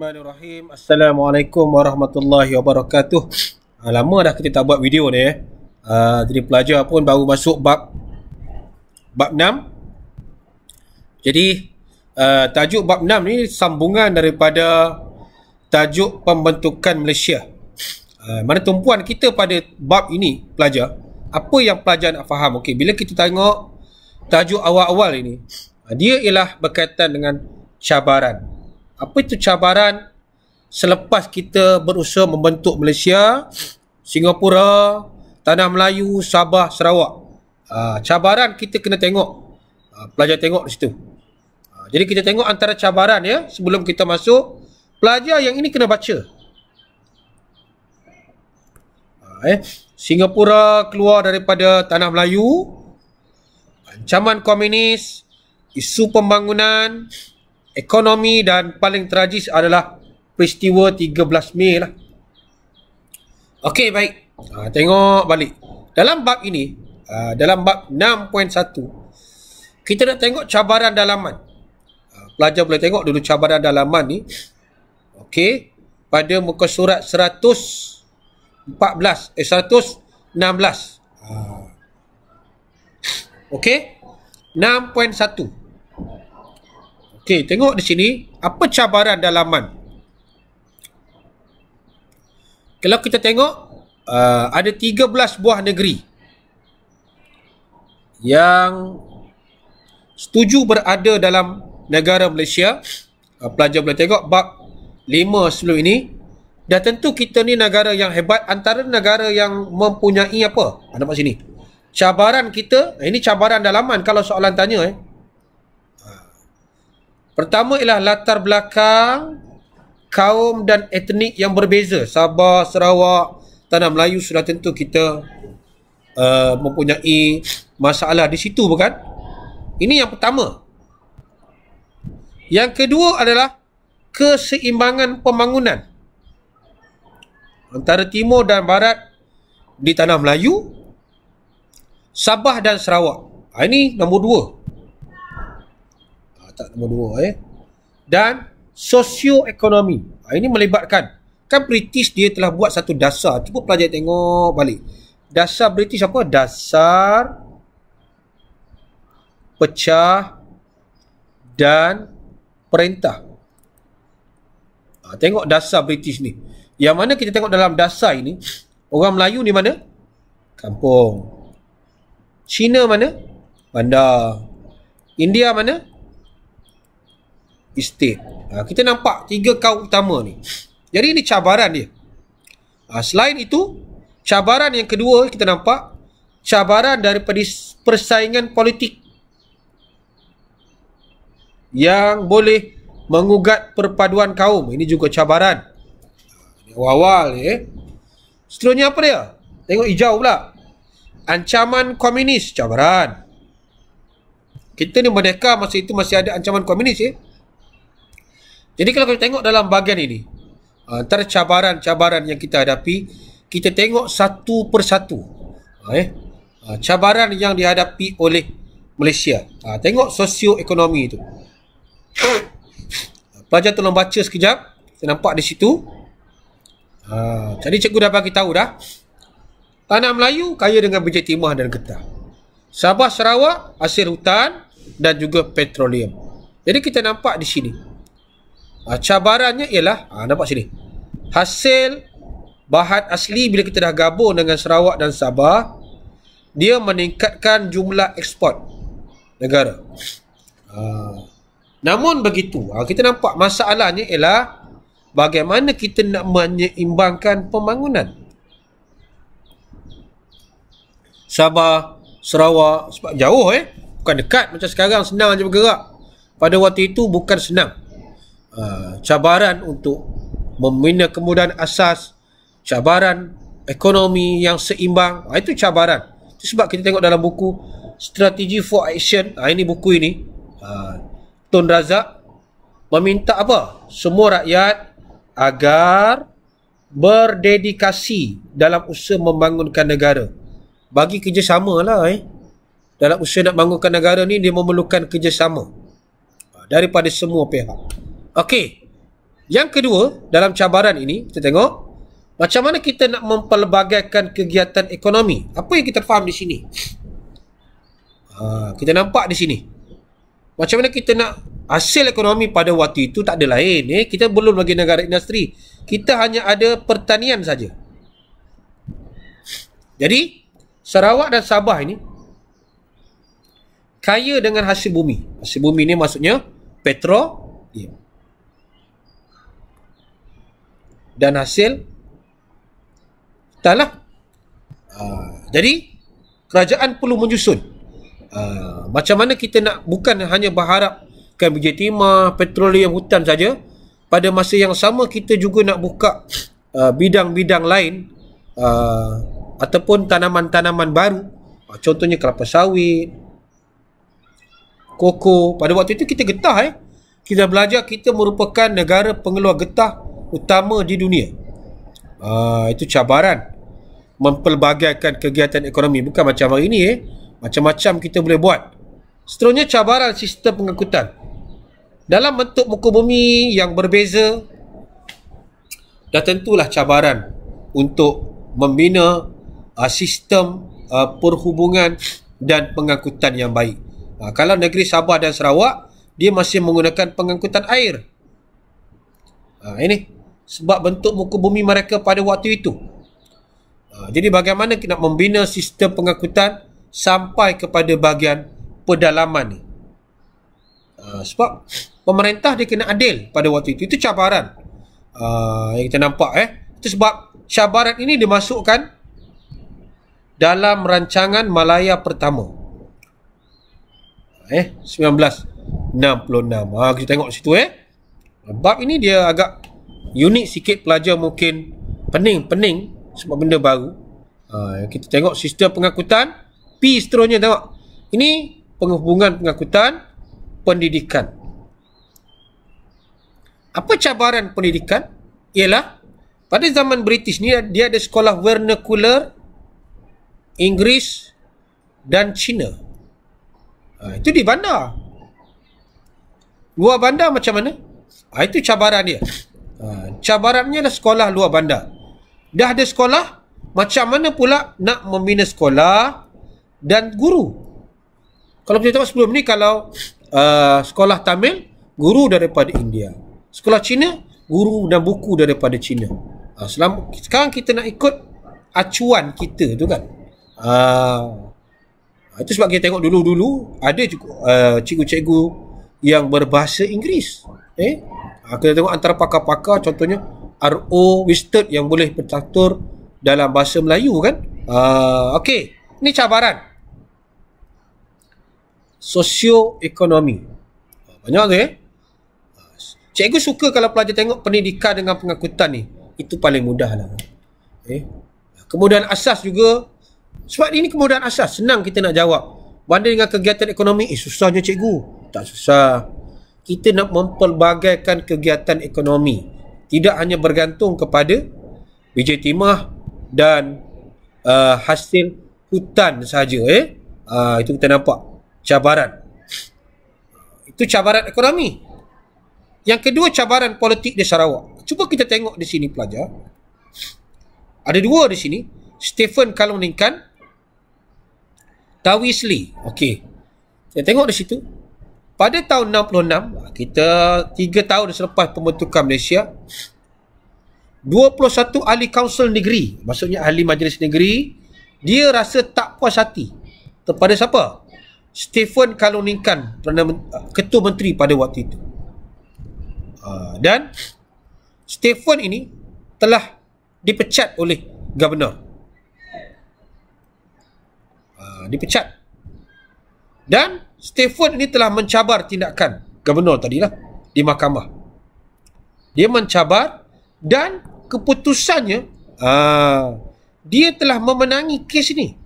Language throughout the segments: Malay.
Bismillahirrahmanirrahim. Assalamualaikum warahmatullahi wabarakatuh. Lama dah kita tak buat video ni jadi pelajar pun baru masuk bab 6. Jadi tajuk bab 6 ni sambungan daripada tajuk pembentukan Malaysia. Mana tumpuan kita pada bab ini pelajar, apa yang pelajar nak faham? Okey, bila kita tengok tajuk awal-awal ini, dia ialah berkaitan dengan cabaran. Apa itu cabaran selepas kita berusaha membentuk Malaysia, Singapura, Tanah Melayu, Sabah, Sarawak? Cabaran kita kena tengok. Pelajar tengok di situ. Jadi kita tengok antara cabaran ya, sebelum kita masuk, pelajar yang ini kena baca. Singapura keluar daripada Tanah Melayu, ancaman komunis, isu pembangunan, ekonomi, dan paling tragis adalah peristiwa 13 Mei lah. Okey, baik. Tengok balik. Dalam bab ini, dalam bab 6.1, kita nak tengok cabaran dalaman. Pelajar boleh tengok dulu cabaran dalaman ni. Okey, pada muka surat 116. Okey, 6.1. Okey, tengok di sini apa cabaran dalaman. Kalau kita tengok ada 13 buah negeri yang setuju berada dalam negara Malaysia. Pelajar boleh tengok bab 5 sebelum ini. Dan tentu kita ni negara yang hebat, antara negara yang mempunyai apa? Nampak sini. Cabaran kita, ini cabaran dalaman kalau soalan tanya Pertama ialah latar belakang kaum dan etnik yang berbeza. Sabah, Sarawak, Tanah Melayu sudah tentu kita mempunyai masalah di situ, bukan? Ini yang pertama. Yang kedua adalah keseimbangan pembangunan antara timur dan barat di Tanah Melayu, Sabah dan Sarawak. Ini nombor 2. Nombor 2 Dan sosioekonomi. Ini melibatkan, kan British dia telah buat satu dasar. Cuba pelajar tengok balik. Dasar British apa? Dasar pecah dan perintah. Tengok dasar British ni. Yang mana kita tengok dalam dasar ini, orang Melayu ni mana? Kampung. Cina mana? Bandar. India mana? Estate. Kita nampak 3 kaum utama ni. Jadi ini cabaran dia. Selain itu, cabaran yang kedua kita nampak cabaran daripada persaingan politik yang boleh mengugat perpaduan kaum. Ini juga cabaran. Ini awal-awal Seterusnya apa dia? Tengok hijau pula. Ancaman komunis, cabaran. Kita ni merdeka, masa itu masih ada ancaman komunis Jadi kalau kita tengok dalam bahagian ini, antara cabaran-cabaran yang kita hadapi, kita tengok satu persatu. Cabaran yang dihadapi oleh Malaysia. Tengok sosioekonomi itu. Pelajar tolong baca sekejap. Kita nampak di situ. Jadi cikgu dah bagi tahu dah. Tanah Melayu kaya dengan biji timah dan getah. Sabah Sarawak hasil hutan dan juga petroleum. Jadi kita nampak di sini. Cabarannya ialah nampak sini, hasil bahan asli bila kita dah gabung dengan Sarawak dan Sabah, dia meningkatkan jumlah ekspor negara. Namun begitu, kita nampak masalahnya ialah bagaimana kita nak menyeimbangkan pembangunan. Sabah, Sarawak, sebab jauh bukan dekat macam sekarang senang je bergerak. Pada waktu itu bukan senang. Cabaran untuk membina kemudahan asas, cabaran ekonomi yang seimbang, itu cabaran. Itu sebab kita tengok dalam buku Strategy for Action, ini buku ini, Tun Razak meminta apa? Semua rakyat agar berdedikasi dalam usaha membangunkan negara. Bagi kerjasama lah dalam usaha nak bangunkan negara ni, dia memerlukan kerjasama daripada semua pihak. Okey. Yang kedua, dalam cabaran ini, kita tengok macam mana kita nak mempelbagaikan kegiatan ekonomi. Apa yang kita faham di sini? Kita nampak di sini. Macam mana kita nak hasil ekonomi pada waktu itu tak ada lain. Kita belum lagi negara industri. Kita hanya ada pertanian saja. Jadi, Sarawak dan Sabah ini kaya dengan hasil bumi. Hasil bumi ni maksudnya petroleum dan hasil hutan lah. Jadi kerajaan perlu menyusun macam mana kita nak, bukan hanya berharapkan biji timah, petroleum, hutan saja. Pada masa yang sama kita juga nak buka bidang-bidang lain ataupun tanaman-tanaman baru. Contohnya kelapa sawit, koko. Pada waktu itu kita getah kita belajar kita merupakan negara pengeluar getah utama di dunia. Itu cabaran mempelbagaikan kegiatan ekonomi. Bukan macam hari ini macam-macam kita boleh buat. Seterusnya cabaran sistem pengangkutan dalam bentuk muka bumi yang berbeza. Dah tentulah cabaran untuk membina sistem perhubungan dan pengangkutan yang baik. Kalau negeri Sabah dan Sarawak, dia masih menggunakan pengangkutan air. Ini sebab bentuk muka bumi mereka pada waktu itu. Jadi bagaimana kita nak membina sistem pengangkutan sampai kepada bahagian pedalaman ni. Sebab pemerintah dia kena adil pada waktu itu. Itu cabaran yang kita nampak. Itu sebab cabaran ini dimasukkan dalam rancangan Malaya pertama 1966. Kita tengok situ bab ini dia agak unik sikit. Pelajar mungkin pening sebab benda baru. Kita tengok sistem pengangkutan. P seterusnya tengok. Ini penghubungan pengangkutan, pendidikan. Apa cabaran pendidikan? Ialah pada zaman British ni dia ada sekolah vernacular, Inggeris dan Cina. Itu di bandar. Luar bandar macam mana? Itu cabaran dia. Cabarannya adalah sekolah luar bandar. Dah ada sekolah, macam mana pula nak membina sekolah dan guru. Kalau kita tengok sebelum ni, kalau sekolah Tamil, guru daripada India. Sekolah Cina, guru dan buku daripada Cina. Sekarang kita nak ikut acuan kita tu kan. Itu sebab kita tengok dulu-dulu ada cikgu-cikgu yang berbahasa Inggeris. Kita tengok antara pakar-pakar, contohnya R.O. Wisted yang boleh bertatur dalam bahasa Melayu kan. Okey, ini cabaran sosioekonomi. Banyak tu Cikgu suka kalau pelajar tengok pendidikan dengan pengangkutan ni. Itu paling mudah lah. Kemudahan asas juga. Sebab ini kemudahan asas, senang kita nak jawab. Banding dengan kegiatan ekonomi, susahnya cikgu. Tak susah. Kita nak mempelbagaikan kegiatan ekonomi. Tidak hanya bergantung kepada biji timah dan hasil hutan saja. Itu kita nampak cabaran. Itu cabaran ekonomi. Yang kedua, cabaran politik di Sarawak. Cuba kita tengok di sini pelajar. Ada dua di sini. Stephen Kaluningkan, Tavis Lee. Okey. Saya tengok di situ. Pada tahun 66, kita 3 tahun selepas pembentukan Malaysia, 21 ahli kaunsil negeri, maksudnya ahli majlis negeri, dia rasa tak puas hati kepada siapa? Stephen Kaluningkan, Ketua Menteri pada waktu itu. Dan Stephen ini telah dipecat oleh Governor. Dipecat. Dan Stephen ini telah mencabar tindakan Governor tadilah di mahkamah. Dia mencabar dan keputusannya dia telah memenangi kes ini.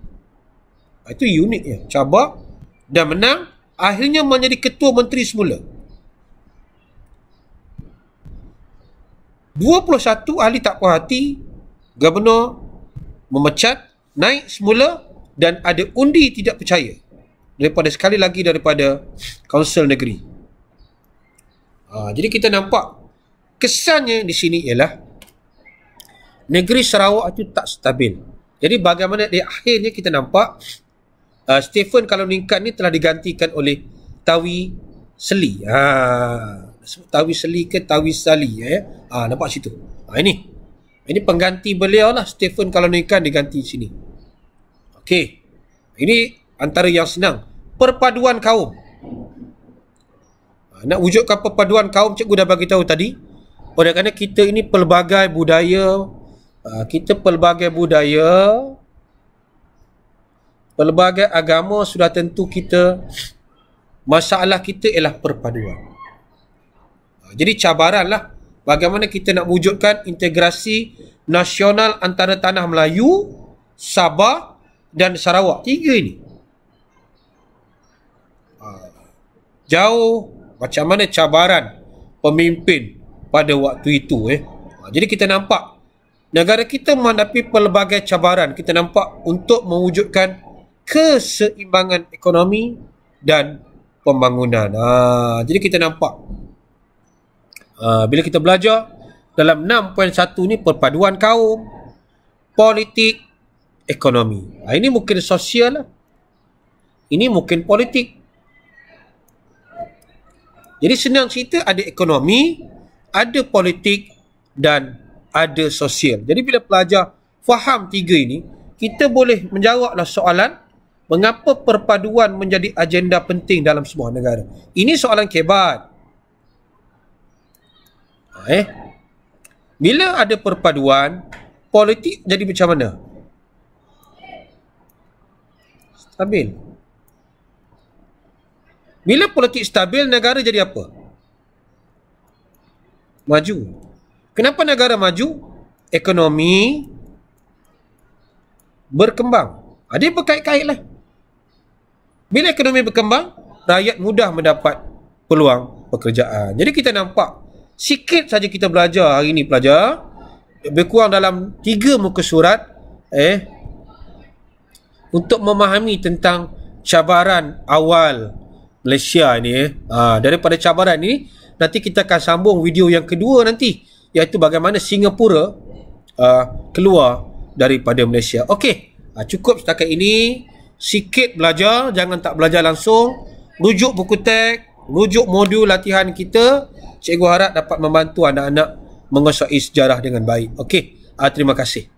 Itu uniknya. Cabar dan menang, akhirnya menjadi Ketua Menteri semula. 21 ahli tak puas hati, Governor memecat, naik semula, dan ada undi tidak percaya daripada kaunsil negeri. Jadi kita nampak kesannya di sini ialah negeri Sarawak itu tak stabil. Jadi bagaimana di akhirnya kita nampak Stephen Kalaunikah ni telah digantikan oleh Tawi Seli. Tawi Seli ke Tawi Sali nampak situ. Ini pengganti beliau lah, Stephen Kalaunikah diganti sini. Okey. Ini antara yang senang. Perpaduan kaum. Nak wujudkan perpaduan kaum, cikgu dah bagi tahu tadi. Oleh kerana kita ini pelbagai budaya, pelbagai agama, sudah tentu kita, masalah kita ialah perpaduan. Jadi cabaran lah bagaimana kita nak wujudkan integrasi nasional antara tanah Melayu, Sabah dan Sarawak. Tiga ini. Jauh macam mana cabaran pemimpin pada waktu itu. Jadi kita nampak negara kita menghadapi pelbagai cabaran. Kita nampak untuk mewujudkan keseimbangan ekonomi dan pembangunan. Jadi kita nampak bila kita belajar dalam 6.1 ni, perpaduan kaum, politik, ekonomi. Ini mungkin sosial lah. Ini mungkin politik. Jadi senang cerita, ada ekonomi, ada politik dan ada sosial. Jadi bila pelajar faham tiga ini, kita boleh menjawablah soalan mengapa perpaduan menjadi agenda penting dalam sebuah negara. Ini soalan kebat. Bila ada perpaduan, politik jadi macam mana? Stabil. Bila politik stabil, negara jadi apa? Maju. Kenapa negara maju? Ekonomi berkembang. Dia berkait-kait lah. Bila ekonomi berkembang, rakyat mudah mendapat peluang pekerjaan. Jadi kita nampak, sikit saja kita belajar hari ini pelajar, lebih kurang dalam 3 muka surat untuk memahami tentang cabaran awal Malaysia ini. Daripada cabaran ini, nanti kita akan sambung video yang kedua nanti, iaitu bagaimana Singapura keluar daripada Malaysia. Okey, cukup setakat ini. Sikit belajar, jangan tak belajar langsung. Rujuk buku teks, rujuk modul latihan kita. Cikgu harap dapat membantu anak-anak menguasai sejarah dengan baik. Okey, terima kasih.